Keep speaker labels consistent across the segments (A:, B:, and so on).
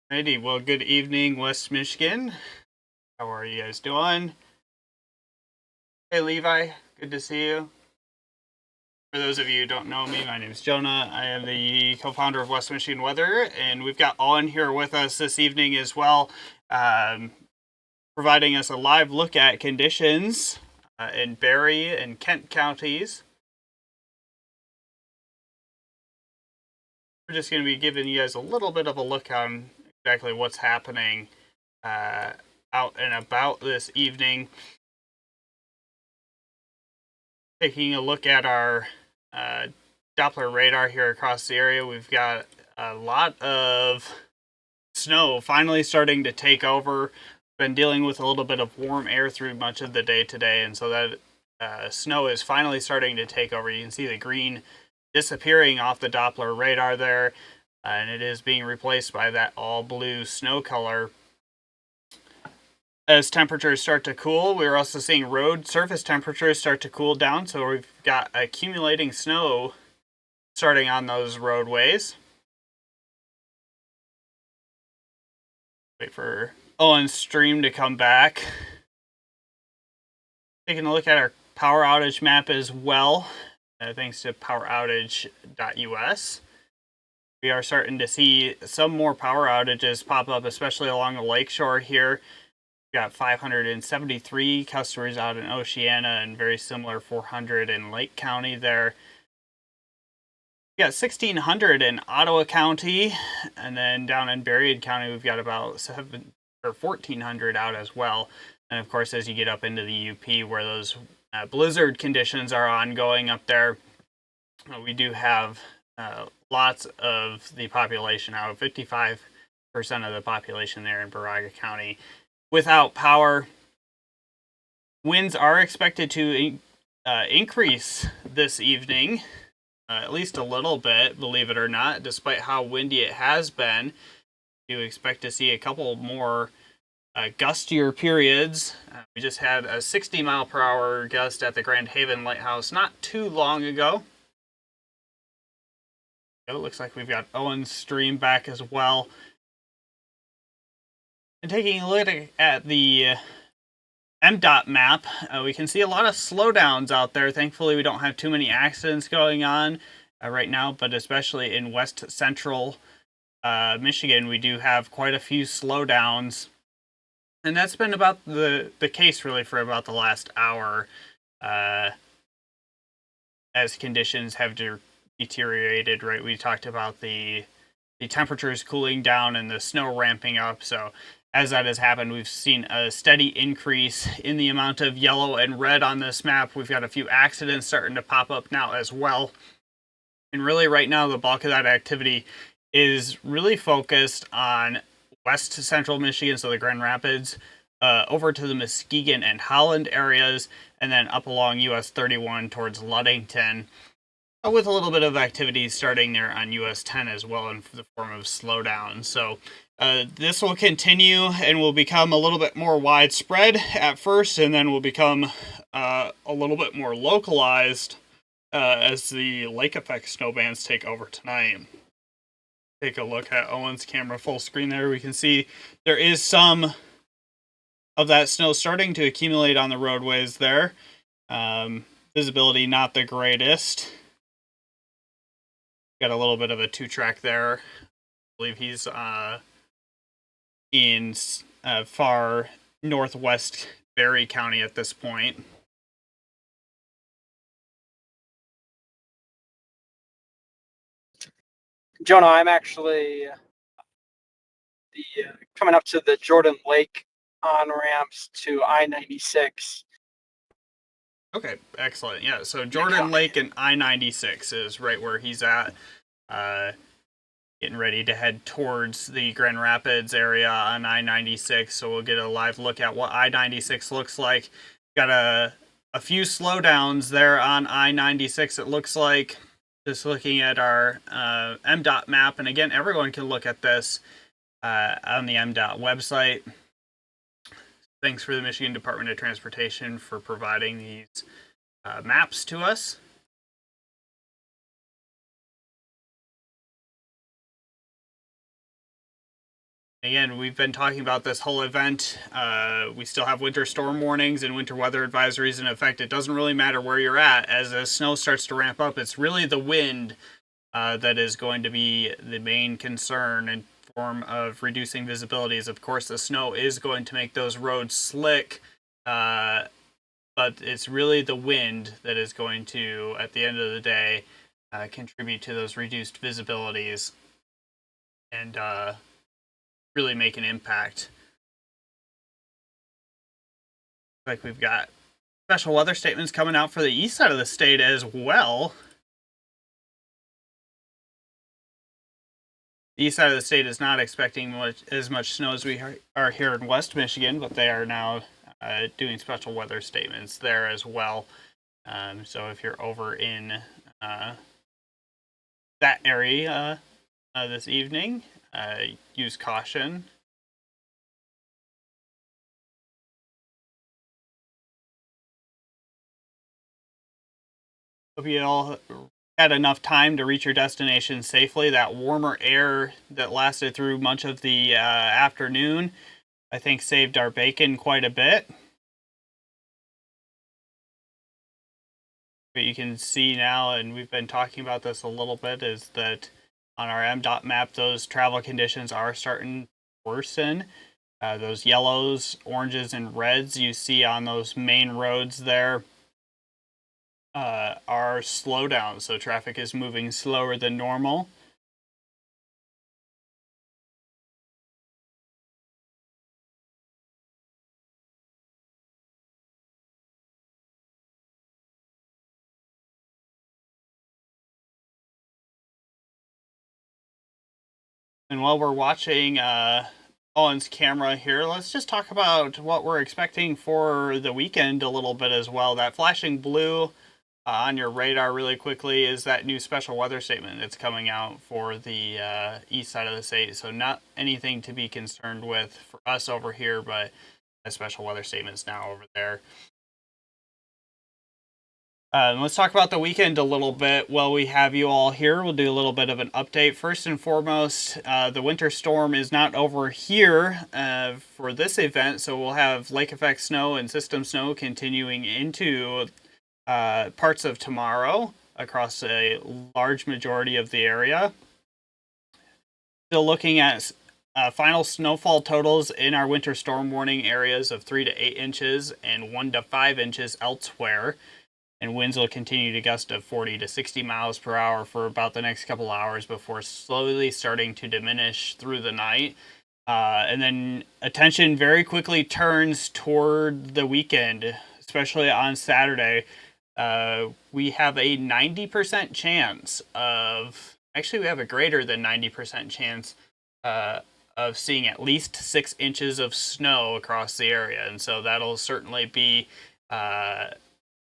A: Alrighty, well, good evening, West Michigan. How are you guys doing? Hey, Levi, good to see you. For those of you who don't know me, my name is Jonah. I am the co-founder of West Michigan Weather, and we've got Owen here with us this evening as well, um, providing us a live look at conditions in Barry and Kent counties. We're just going to be giving you guys a little bit of a look on exactly what's happening uh, out and about this evening. Taking a look at our Doppler radar here across the area, we've got a lot of snow finally starting to take over. Been dealing with a little bit of warm air through much of the day today, and so that snow is finally starting to take over. You can see the green disappearing off the Doppler radar there, and it is being replaced by that all blue snow color. As temperatures start to cool, we're also seeing road surface temperatures start to cool down, so we've got accumulating snow starting on those roadways. Wait for Owen's stream to come back. Taking a look at our power outage map as well, thanks to poweroutage.us. We are starting to see some more power outages pop up, especially along the lakeshore here. We've got 573 customers out in Oceana and very similar 400 in Lake County there. We got 1,600 in Ottawa County, and then down in Berrien County, we've got about 1,400 out as well. And of course, as you get up into the UP, where those blizzard conditions are ongoing up there, we do have lots of the population out, 55% of the population there in Baraga County without power. Winds are expected to increase this evening. At least a little bit, believe it or not, despite how windy it has been. You expect to see a couple more gustier periods. We just had a 60-mile-per-hour gust at the Grand Haven Lighthouse not too long ago. It looks like we've got Owen's stream back as well. And taking a look at the MDOT map, we can see a lot of slowdowns out there. Thankfully, we don't have too many accidents going on right now, but especially in west central Michigan, we do have quite a few slowdowns. And that's been about the case really for about the last hour as conditions have deteriorated, right? We talked about the temperatures cooling down and the snow ramping up, so as that has happened, we've seen a steady increase in the amount of yellow and red on this map. We've got a few accidents starting to pop up now as well. And really right now, the bulk of that activity is really focused on west central Michigan, so the Grand Rapids, over to the Muskegon and Holland areas, and then up along US 31 towards Ludington, with a little bit of activity starting there on US 10 as well in the form of slowdown. So this will continue and will become a little bit more widespread at first, and then will become a little bit more localized as the lake effect snow bands take over tonight. Take a look at Owen's camera full screen there. We can see there is some of that snow starting to accumulate on the roadways there. Visibility not the greatest. Got a little bit of a two-track there. I believe he's in far northwest Barry County at this point.
B: Jonah, I'm actually coming up to the Jordan Lake on ramps to I-96.
A: Okay, excellent. Yeah, so Jordan Lake and I-96 is right where he's at. Getting ready to head towards the Grand Rapids area on I-96, so we'll get a live look at what I-96 looks like. Got a few slowdowns there on I-96, it looks like. Just looking at our MDOT map, and again, everyone can look at this on the MDOT website. Thanks for the Michigan Department of Transportation for providing these maps to us. Again, we've been talking about this whole event. We still have winter storm warnings and winter weather advisories in effect. It doesn't really matter where you're at. As the snow starts to ramp up, it's really the wind that is going to be the main concern in form of reducing visibilities. Of course, the snow is going to make those roads slick, but it's really the wind that is going to, at the end of the day, contribute to those reduced visibilities and really make an impact. Like we've got special weather statements coming out for the east side of the state as well. The east side of the state is not expecting as much snow as we are here in West Michigan, but they are now doing special weather statements there as well. So if you're over in that area this evening, use caution. Hope you all had enough time to reach your destination safely. That warmer air that lasted through much of the afternoon, I think, saved our bacon quite a bit. What you can see now, and we've been talking about this a little bit, is that on our MDOT map, those travel conditions are starting to worsen. Those yellows, oranges, and reds you see on those main roads there are slowdowns, so traffic is moving slower than normal. And while we're watching Owen's camera here, let's just talk about what we're expecting for the weekend a little bit as well. That flashing blue on your radar really quickly is that new special weather statement that's coming out for the east side of the state. So not anything to be concerned with for us over here, but a special weather statement's now over there. Let's talk about the weekend a little bit while we have you all here. We'll do a little bit of an update. First and foremost, the winter storm is not over here for this event, so we'll have lake effect snow and system snow continuing into parts of tomorrow across a large majority of the area. Still looking at final snowfall totals in our winter storm warning areas of 3 to 8 inches and 1 to 5 inches elsewhere. And winds will continue to gust of 40 to 60 miles per hour for about the next couple hours before slowly starting to diminish through the night. And then attention very quickly turns toward the weekend, especially on Saturday. We have a 90% chance of, actually, we have a greater than 90% chance of seeing at least 6 inches of snow across the area. And so that'll certainly be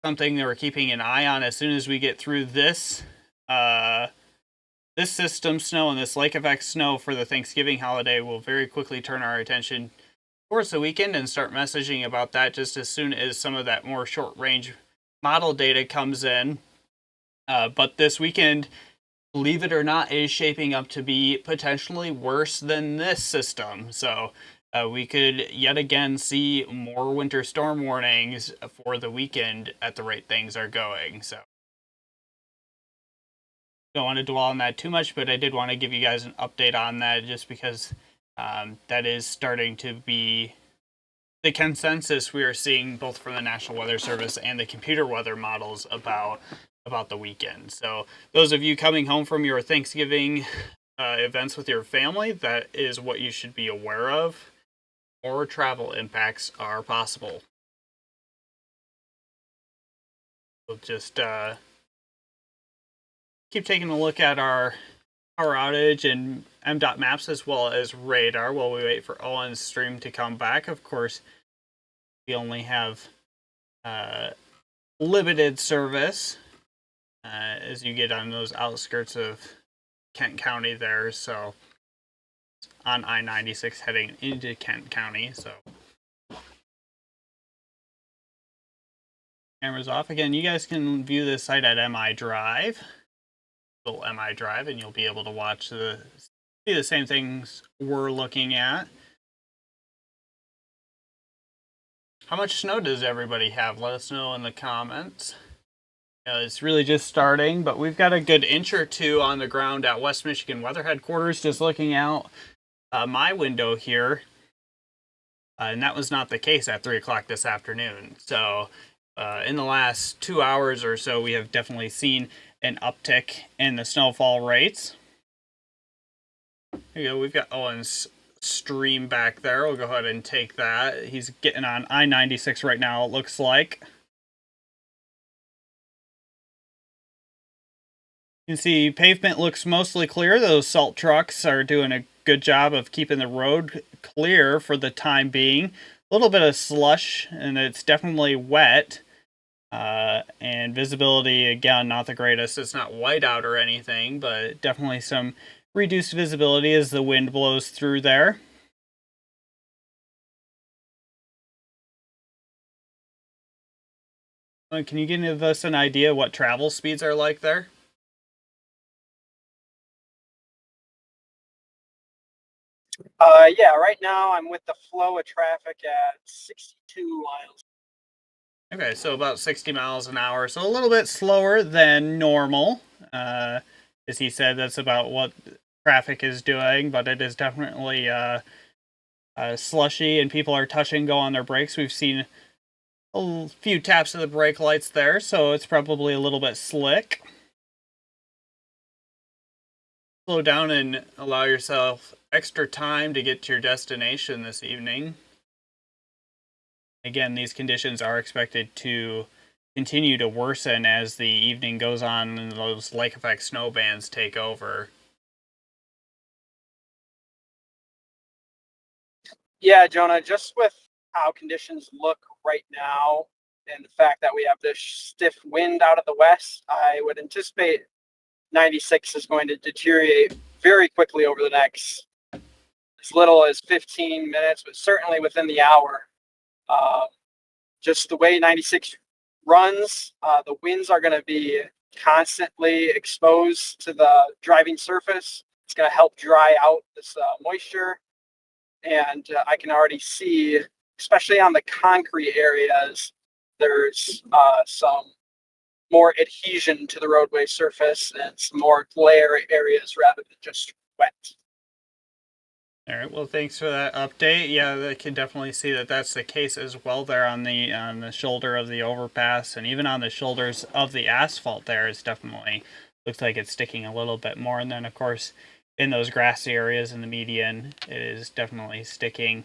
A: something that we're keeping an eye on. As soon as we get through this this system snow and this lake effect snow for the Thanksgiving holiday, we'll very quickly turn our attention towards the weekend and start messaging about that just as soon as some of that more short range model data comes in. But this weekend, believe it or not, is shaping up to be potentially worse than this system. So we could yet again see more winter storm warnings for the weekend at the rate things are going. So don't want to dwell on that too much, but I did want to give you guys an update on that just because that is starting to be the consensus we are seeing both from the National Weather Service and the computer weather models about the weekend. So those of you coming home from your Thanksgiving events with your family, that is what you should be aware of. More travel impacts are possible. We'll just keep taking a look at our power outage and MDOT maps as well as radar while we wait for Owen's stream to come back. Of course, we only have limited service as you get on those outskirts of Kent County there. So on I-96 heading into Kent County. So cameras off. Again, you guys can view this site at MI Drive, little MI Drive, and you'll be able to watch the see the same things we're looking at. How much snow does everybody have? Let us know in the comments. It's really just starting, but we've got a good inch or two on the ground at West Michigan Weather Headquarters, just looking out my window here. And that was not the case at 3 o'clock this afternoon. So in the last 2 hours or so, we have definitely seen an uptick in the snowfall rates. Here you go. We've got Owen's stream back there. We'll go ahead and take that. He's getting on I-96 right now, it looks like. You can see pavement looks mostly clear. Those salt trucks are doing a good job of keeping the road clear for the time being. A little bit of slush, and it's definitely wet. And visibility, again, not the greatest. It's not white out or anything, but definitely some reduced visibility as the wind blows through there. Can you give us an idea what travel speeds are like there?
B: Yeah, right now I'm with the flow of traffic at 62 miles.
A: Okay, so about 60 miles an hour, so a little bit slower than normal. As he said, that's about what traffic is doing, but it is definitely slushy and people are touching go on their brakes. We've seen a few taps of the brake lights there, so it's probably a little bit slick. Slow down and allow yourself extra time to get to your destination this evening. Again, these conditions are expected to continue to worsen as the evening goes on and those lake effect snow bands take over.
B: Yeah, Jonah, just with how conditions look right now and the fact that we have this stiff wind out of the west, I would anticipate 96 is going to deteriorate very quickly over the next as little as 15 minutes, but certainly within the hour. Just the way 96 runs, the winds are going to be constantly exposed to the driving surface. It's going to help dry out this moisture. And I can already see, especially on the concrete areas, there's some more adhesion to the roadway surface and some more glare areas rather than just wet.
A: All right. Well, thanks for that update. Yeah, I can definitely see that that's the case as well there on the shoulder of the overpass, and even on the shoulders of the asphalt. There, it's definitely looks like it's sticking a little bit more. And then, of course, in those grassy areas in the median, it is definitely sticking.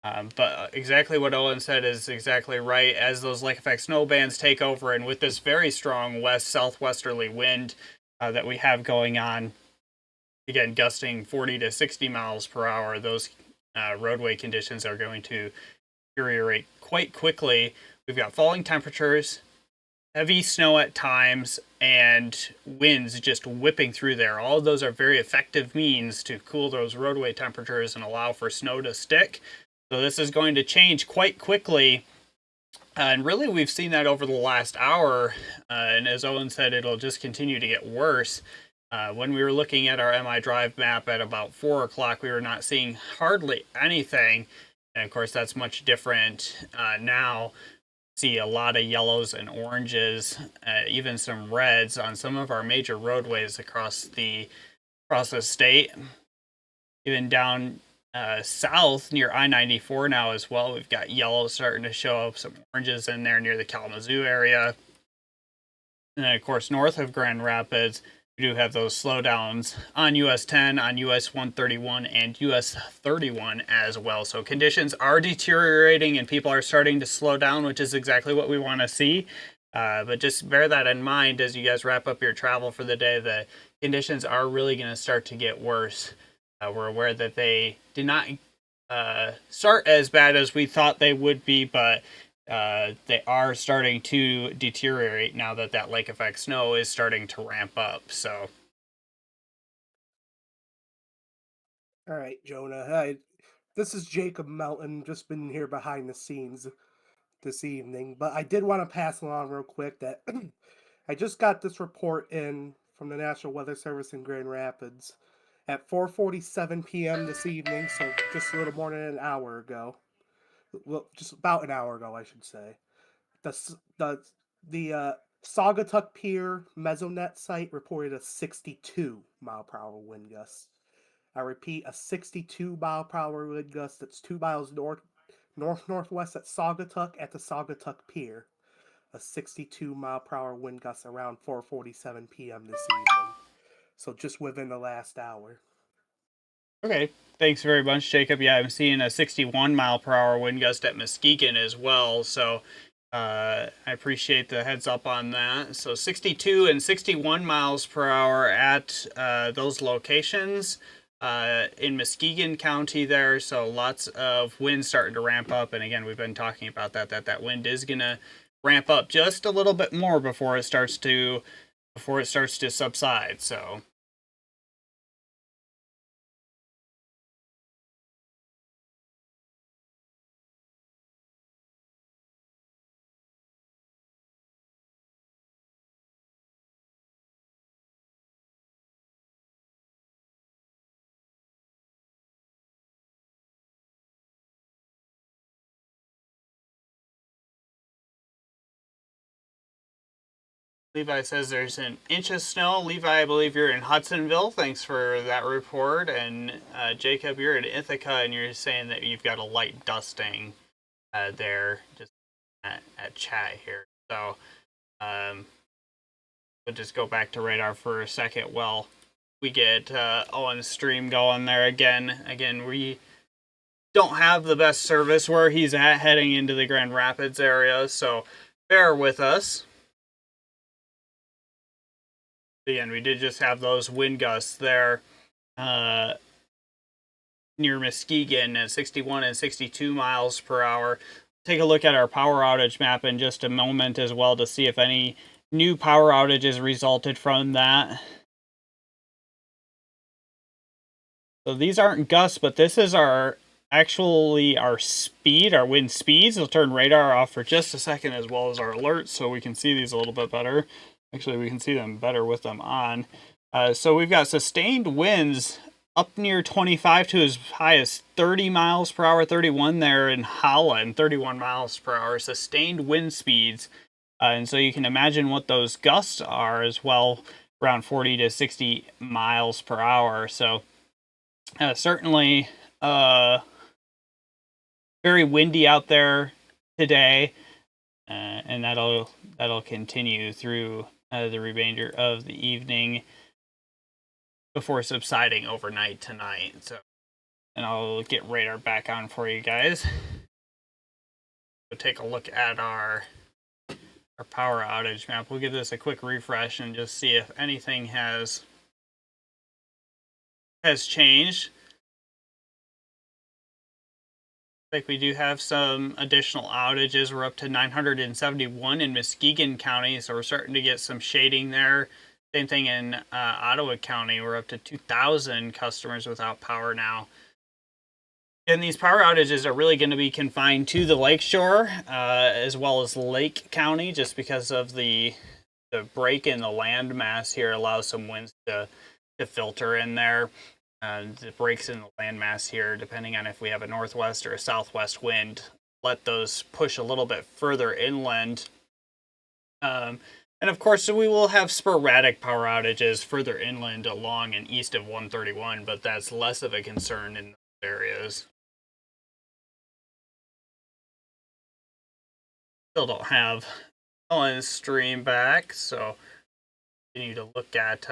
A: But exactly what Owen said is exactly right. As those lake effect snow bands take over, and with this very strong west southwesterly wind that we have going on, again gusting 40 to 60 miles per hour, those roadway conditions are going to deteriorate quite quickly. We've got falling temperatures, heavy snow at times, and winds just whipping through there. All of those are very effective means to cool those roadway temperatures and allow for snow to stick. So this is going to change quite quickly. And really, we've seen that over the last hour. And as Owen said, it'll just continue to get worse. When we were looking at our MI Drive map at about 4 o'clock, we were not seeing hardly anything. And of course, that's much different now. See a lot of yellows and oranges, even some reds on some of our major roadways across the state. Even down south near I-94 now as well, we've got yellow starting to show up, some oranges in there near the Kalamazoo area. And then, of course, north of Grand Rapids, we do have those slowdowns on US 10, on US 131, and US 31 as well. So conditions are deteriorating and people are starting to slow down, which is exactly what we want to see. But just bear that in mind as you guys wrap up your travel for the day. The conditions are really going to start to get worse. We're aware that they did not start as bad as we thought they would be, but they are starting to deteriorate now that that lake effect snow is starting to ramp up. So,
C: All right, Jonah. Hi, this is Jacob Melton. Just been here behind the scenes this evening, but I did want to pass along real quick that I just got this report in from the National Weather Service in Grand Rapids, at 4:47 p.m. this evening, so just a little more than an hour ago. Well, just about an hour ago, I should say. The Saugatuck Pier Mesonet site reported a 62-mile-per-hour wind gust. I repeat, a 62-mile-per-hour wind gust that's 2 miles northwest at Saugatuck at the Saugatuck Pier. A 62-mile-per-hour wind gust around 4:47 p.m. this evening. So just within the last hour.
A: Okay, thanks very much, Jacob. Yeah, I'm seeing a 61-mile-per-hour wind gust at Muskegon as well, so I appreciate the heads up on that. So 62 and 61 miles per hour at those locations in Muskegon County there, so lots of wind starting to ramp up, and again, we've been talking about that wind is going to ramp up just a little bit more before it starts to subside, so... Levi says there's an inch of snow. Levi, I believe you're in Hudsonville. Thanks for that report. And Jacob, you're in Ithaca, and you're saying that you've got a light dusting there just at chat here. So we'll just go back to radar for a second. Well, we get Owen's stream going there again. Again, we don't have the best service where he's at heading into the Grand Rapids area, so bear with us. Again, we did just have those wind gusts there near Muskegon at 61 and 62 miles per hour. Take a look at our power outage map in just a moment as well to see if any new power outages resulted from that. So these aren't gusts, but this is our speed, our wind speeds. We'll turn radar off for just a second as well as our alerts so we can see these a little bit better. Actually, we can see them better with them on. So we've got sustained winds up near 25 to as high as 30 miles per hour, 31 there in Holland, 31 miles per hour, sustained wind speeds. And so you can imagine what those gusts are as well, around 40 to 60 miles per hour. So certainly very windy out there today, and that'll continue through the remainder of the evening before subsiding overnight tonight. So, and I'll get radar back on for you guys. We'll take a look at our power outage map. We'll give this a quick refresh and just see if anything has changed. Like we do have some additional outages. We're up to 971 in Muskegon County, so we're starting to get some shading there. Same thing in Ottawa County. We're up to 2,000 customers without power now. And these power outages are really going to be confined to the lakeshore as well as Lake County, just because of the break in the land mass here allows some winds to filter in there. The breaks in the landmass here, depending on if we have a northwest or a southwest wind, let those push a little bit further inland. And of course, we will have sporadic power outages further inland along and east of 131, but that's less of a concern in those areas. Still don't have Owen's stream back, so continue to look at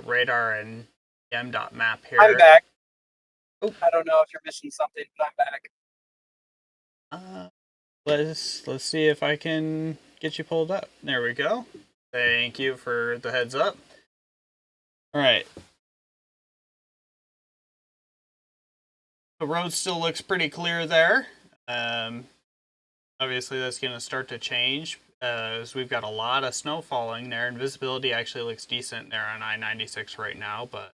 A: radar and m.map here.
B: I'm back.
A: Oh.
B: I don't know if you're missing something, but I'm back.
A: Let's see if I can get you pulled up. There we go. Thank you for the heads up. All right. The road still looks pretty clear there. Obviously, that's going to start to change as we've got a lot of snow falling there, and visibility actually looks decent there on I-96 right now, but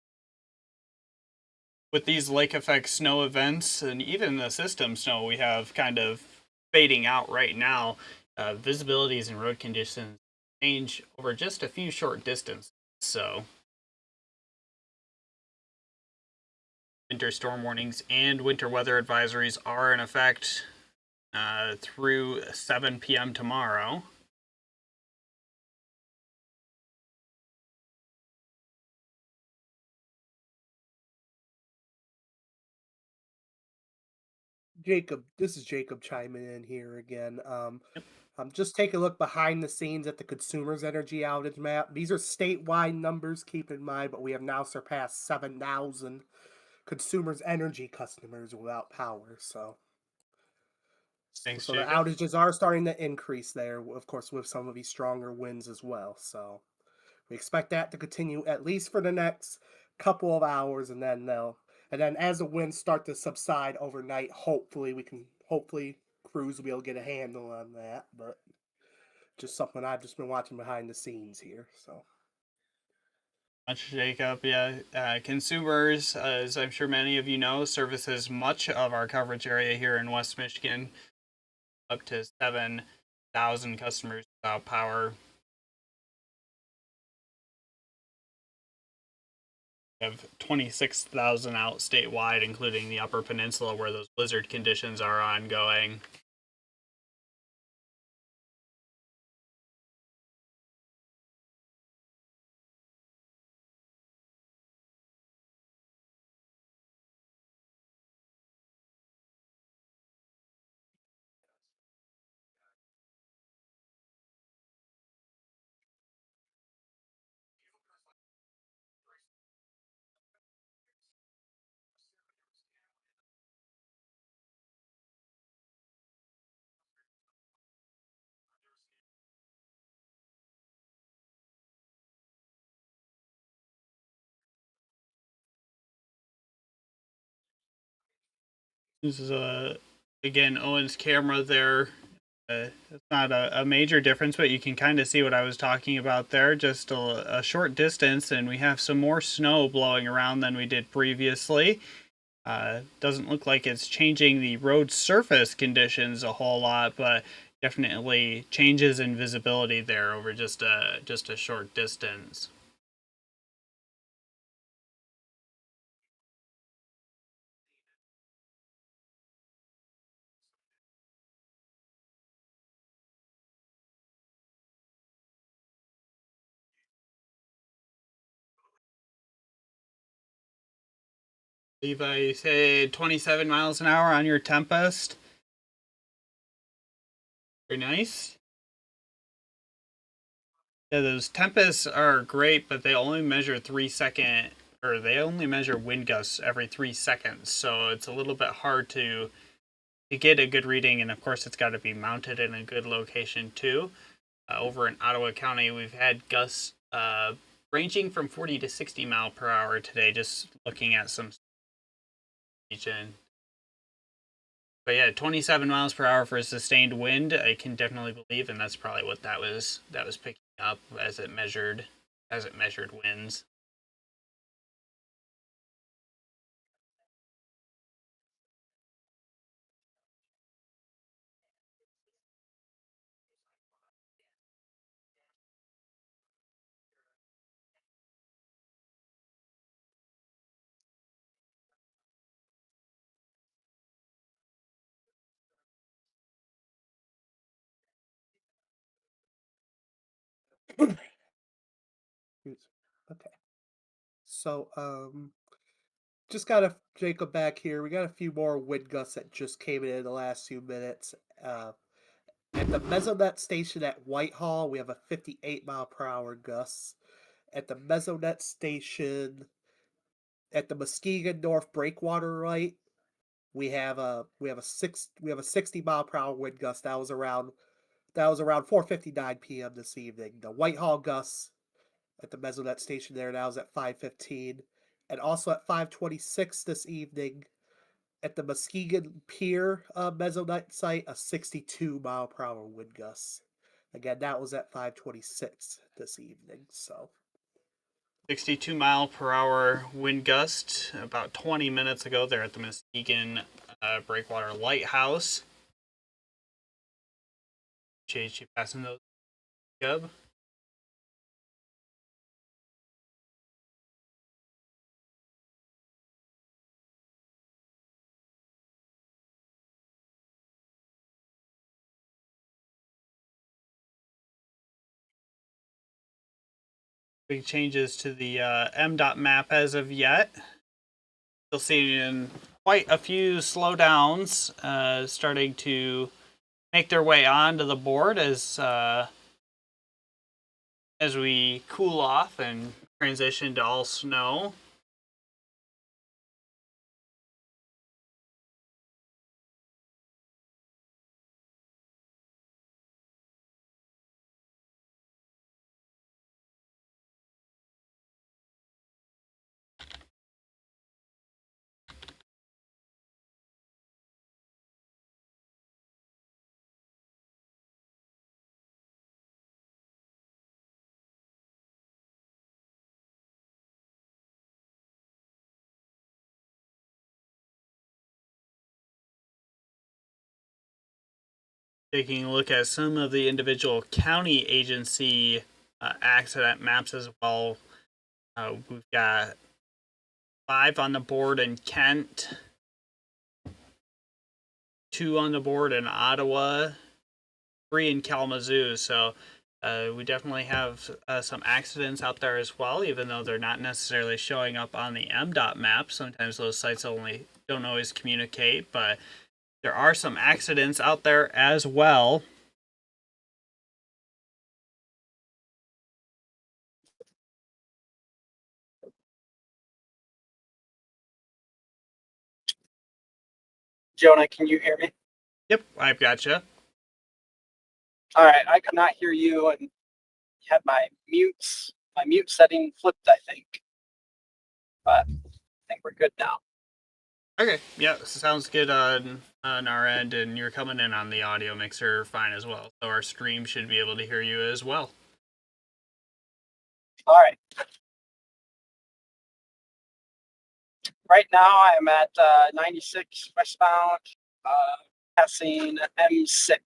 A: with these lake effect snow events and even the system snow we have kind of fading out right now, visibilities and road conditions change over just a few short distances. So winter storm warnings and winter weather advisories are in effect through 7 p.m. tomorrow.
C: Jacob, this is Jacob chiming in here again. Just take a look behind the scenes at the consumer's energy outage map. These are statewide numbers, keep in mind, but we have now surpassed 7,000 consumers' energy customers without power. So
A: Thanks,
C: the
A: Jacob.
C: outages are starting to increase there, of course, with some of these stronger winds as well. So we expect that to continue at least for the next couple of hours, and then as the winds start to subside overnight, hopefully crews will be able to get a handle on that. But just something I've just been watching behind the scenes here. So
A: Much, Jacob. Yeah, consumers, as I'm sure many of you know, services much of our coverage area here in West Michigan. Up to 7,000 customers without power. We have 26,000 out statewide, including the Upper Peninsula, where those blizzard conditions are ongoing. This is again Owen's camera there. It's not a major difference, but you can kind of see what I was talking about there. Just a short distance, and we have some more snow blowing around than we did previously. Doesn't look like it's changing the road surface conditions a whole lot, but definitely changes in visibility there over just a short distance. Levi said 27 miles an hour on your Tempest. Very nice. Yeah, those Tempests are great, but they only measure they only measure wind gusts every 3 seconds. So it's a little bit hard to get a good reading, and of course it's got to be mounted in a good location too. Over in Ottawa County, we've had gusts ranging from 40 to 60 mile per hour today, just looking at some region. But yeah, 27 miles per hour for a sustained wind, I can definitely believe, and that's probably what that was picking up as it measured winds.
C: okay. So just got Jacob back here. We got a few more wind gusts that just came in the last few minutes. At the Mesonet station at Whitehall, we have a 58 mile per hour gust. At the Mesonet station at the Muskegon North Breakwater right, we have a 60 mile per hour wind gust. That was around 4:59 p.m. this evening. The Whitehall gust at the Mesonet station there now is at 5:15, and also at 5:26 this evening at the Muskegon Pier Mesonet site, a 62 mile per hour wind gust. Again, that was at 5:26 this evening. So
A: 62 mile per hour wind gust about 20 minutes ago there at the Muskegon Breakwater Lighthouse. Appreciate you passing those, Jacob. big changes to the MDOT map as of yet. Still seeing quite a few slowdowns starting to make their way onto the board as we cool off and transition to all snow. Taking a look at some of the individual county agency accident maps as well. We've got 5 on the board in Kent, 2 on the board in Ottawa, 3 in Kalamazoo. So we definitely have some accidents out there as well, even though they're not necessarily showing up on the MDOT map. Sometimes those sites don't always communicate, but there are some accidents out there as well.
B: Jonah, can you hear me?
A: Yep, I've got you.
B: All right, I could not hear you, and you had my mute setting flipped, I think. But I think we're good now.
A: Okay, yeah, sounds good on our end, and you're coming in on the audio mixer fine as well. So our stream should be able to hear you as well.
B: All right. Right now, I'm at 96 westbound, passing M6.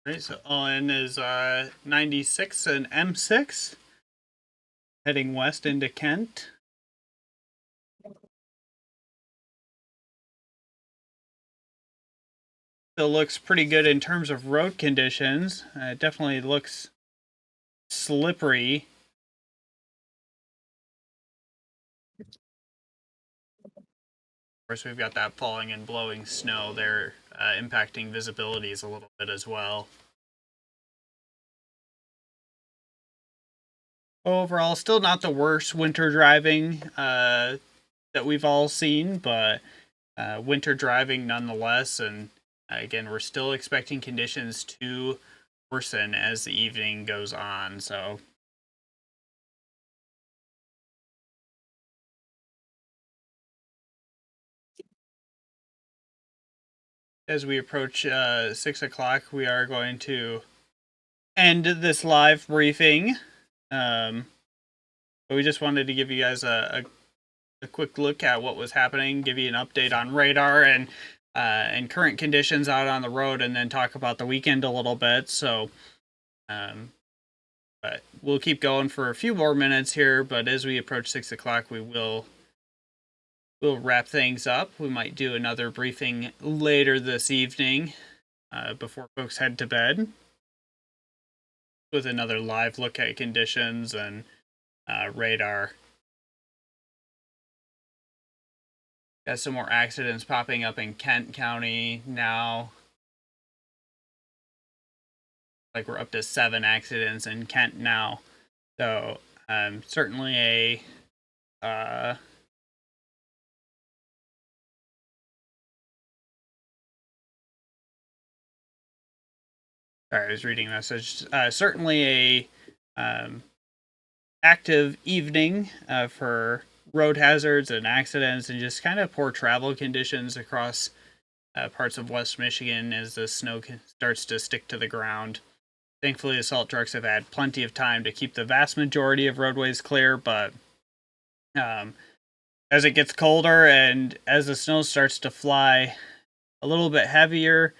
A: Right, so ON is 96 and M6, heading west into Kent. Still looks pretty good in terms of road conditions. It definitely looks slippery. Of course, we've got that falling and blowing snow there, impacting visibilities a little bit as well. Overall, still not the worst winter driving that we've all seen, but winter driving nonetheless. And again, we're still expecting conditions to worsen as the evening goes on. So as we approach 6 o'clock, we are going to end this live briefing. But we just wanted to give you guys a quick look at what was happening, give you an update on radar and current conditions out on the road, and then talk about the weekend a little bit. So, but we'll keep going for a few more minutes here. But as we approach 6 o'clock, we'll wrap things up. We might do another briefing later this evening before folks head to bed with another live look at conditions and radar. Got some more accidents popping up in Kent County now. Like we're up to 7 accidents in Kent now. So certainly a sorry, I was reading a message. Certainly a active evening for road hazards and accidents and just kind of poor travel conditions across parts of West Michigan as the snow starts to stick to the ground. Thankfully, the salt trucks have had plenty of time to keep the vast majority of roadways clear, but as it gets colder and as the snow starts to fly a little bit heavier,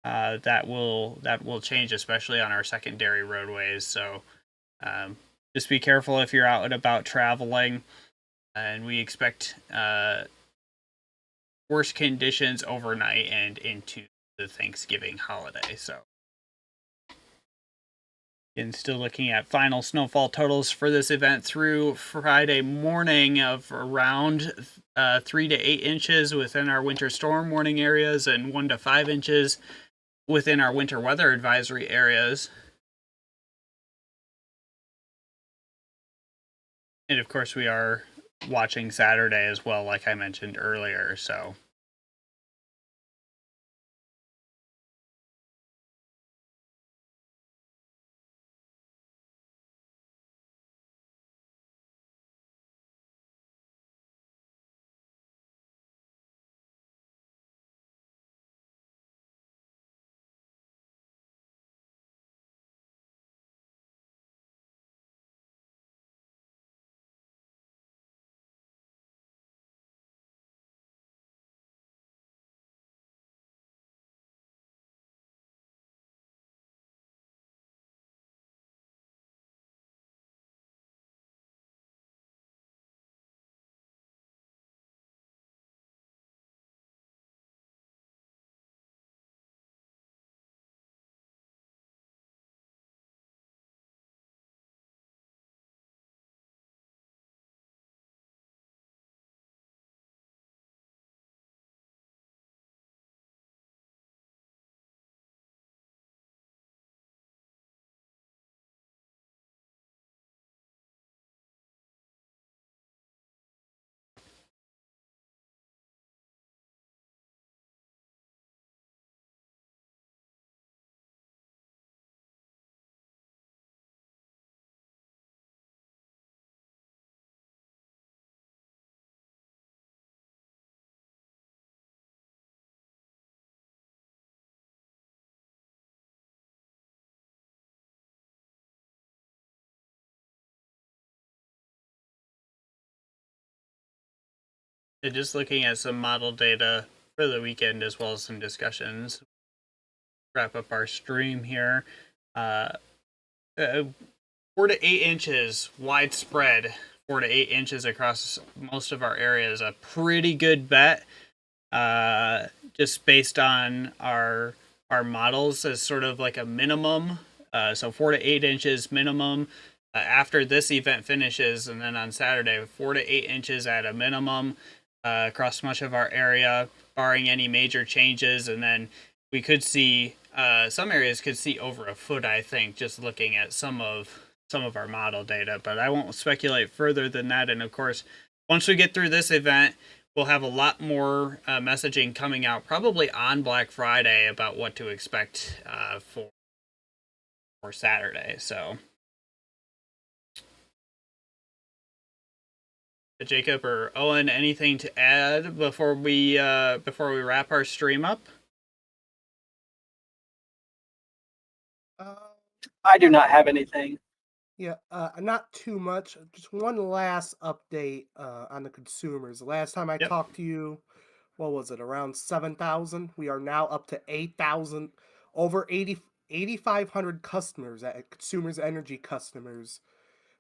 A: that will change, especially on our secondary roadways. So just be careful if you're out and about traveling, and we expect worse conditions overnight and into the Thanksgiving holiday. So And still looking at final snowfall totals for this event through Friday morning of around 3 to 8 inches within our winter storm warning areas and 1 to 5 inches within our winter weather advisory areas. And of course, we are watching Saturday as well, like I mentioned earlier. So just looking at some model data for the weekend as well as some discussions. Wrap up our stream here. 4 to 8 inches widespread, 4 to 8 inches across most of our areas. A pretty good bet, just based on our models as sort of like a minimum. So 4 to 8 inches minimum. After this event finishes, and then on Saturday, 4 to 8 inches at a minimum across much of our area, barring any major changes. And then we could see some areas could see over a foot, I think, just looking at some of our model data. But I won't speculate further than that. And of course, once we get through this event, we'll have a lot more messaging coming out probably on Black Friday about what to expect for Saturday. So Jacob or Owen, anything to add before we wrap our stream up?
B: I do not have anything.
C: Yeah, not too much. Just one last update on the consumers. The last time I
A: Yep.
C: talked to you, what was it, around 7,000? We are now up to 8,000, over 8,500 customers, Consumers Energy customers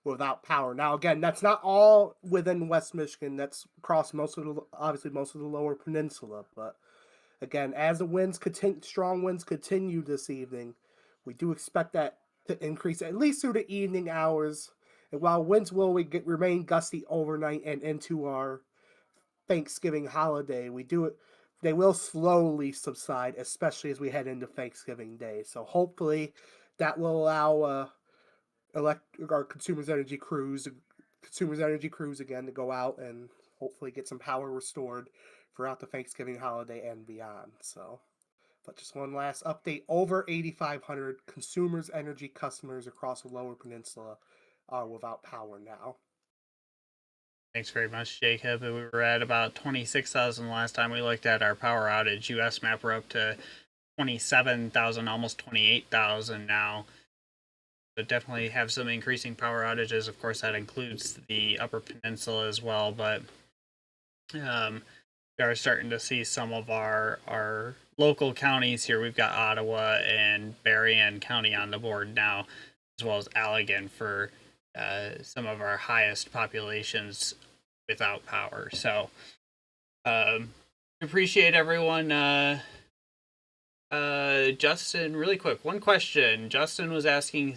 C: without power. Now, again, that's not all within West Michigan. That's across obviously most of the lower peninsula. But again, as the strong winds continue this evening, we do expect that to increase at least through the evening hours. And while winds will remain gusty overnight and into our Thanksgiving holiday, they will slowly subside, especially as we head into Thanksgiving Day. So hopefully that will allow our Consumers Energy crews again to go out and hopefully get some power restored throughout the Thanksgiving holiday and beyond. So, but just one last update: over 8,500 Consumers Energy customers across the Lower Peninsula are without power now.
A: Thanks very much, Jacob. We were at about 26,000 last time we looked at our power outage US map. We're up to 27,000, almost 28,000 now. But definitely have some increasing power outages. Of course, that includes the Upper Peninsula as well. But we are starting to see some of our local counties here. We've got Ottawa and Berrien County on the board now, as well as Allegan for some of our highest populations without power. So appreciate everyone. Justin, really quick, one question. Justin was asking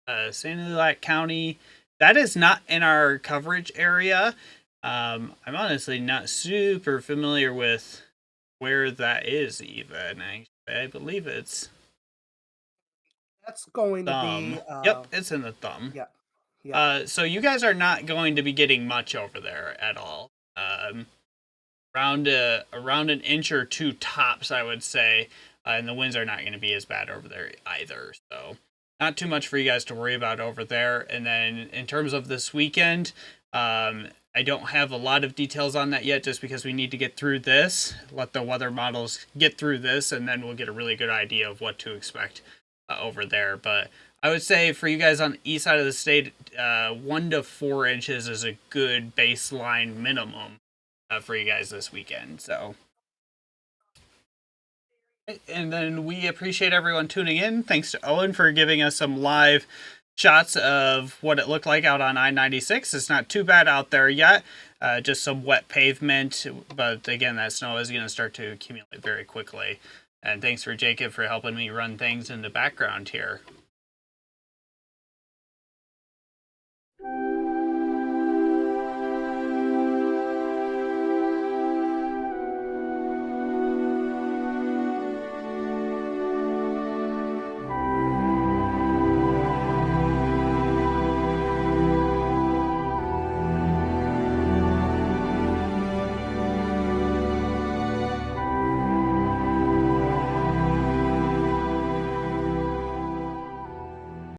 A: Sanilac County. That is not in our coverage area. I'm honestly not super familiar with where that is even. I believe it's
C: That's going to
A: Thumb.
C: be
A: Yep, it's in the Thumb.
C: yeah. Yeah.
A: So you guys are not going to be getting much over there at all. Around an inch or two tops, I would say, and the winds are not going to be as bad over there either. So not too much for you guys to worry about over there. And then in terms of this weekend, I don't have a lot of details on that yet, just because we need to get through this, let the weather models get through this, and then we'll get a really good idea of what to expect over there. But I would say for you guys on the east side of the state, 1 to 4 inches is a good baseline minimum for you guys this weekend. So, and then we appreciate everyone tuning in. Thanks to Owen for giving us some live shots of what it looked like out on I-96. It's not too bad out there yet. Just some wet pavement, but again, that snow is going to start to accumulate very quickly. And thanks for Jacob for helping me run things in the background here.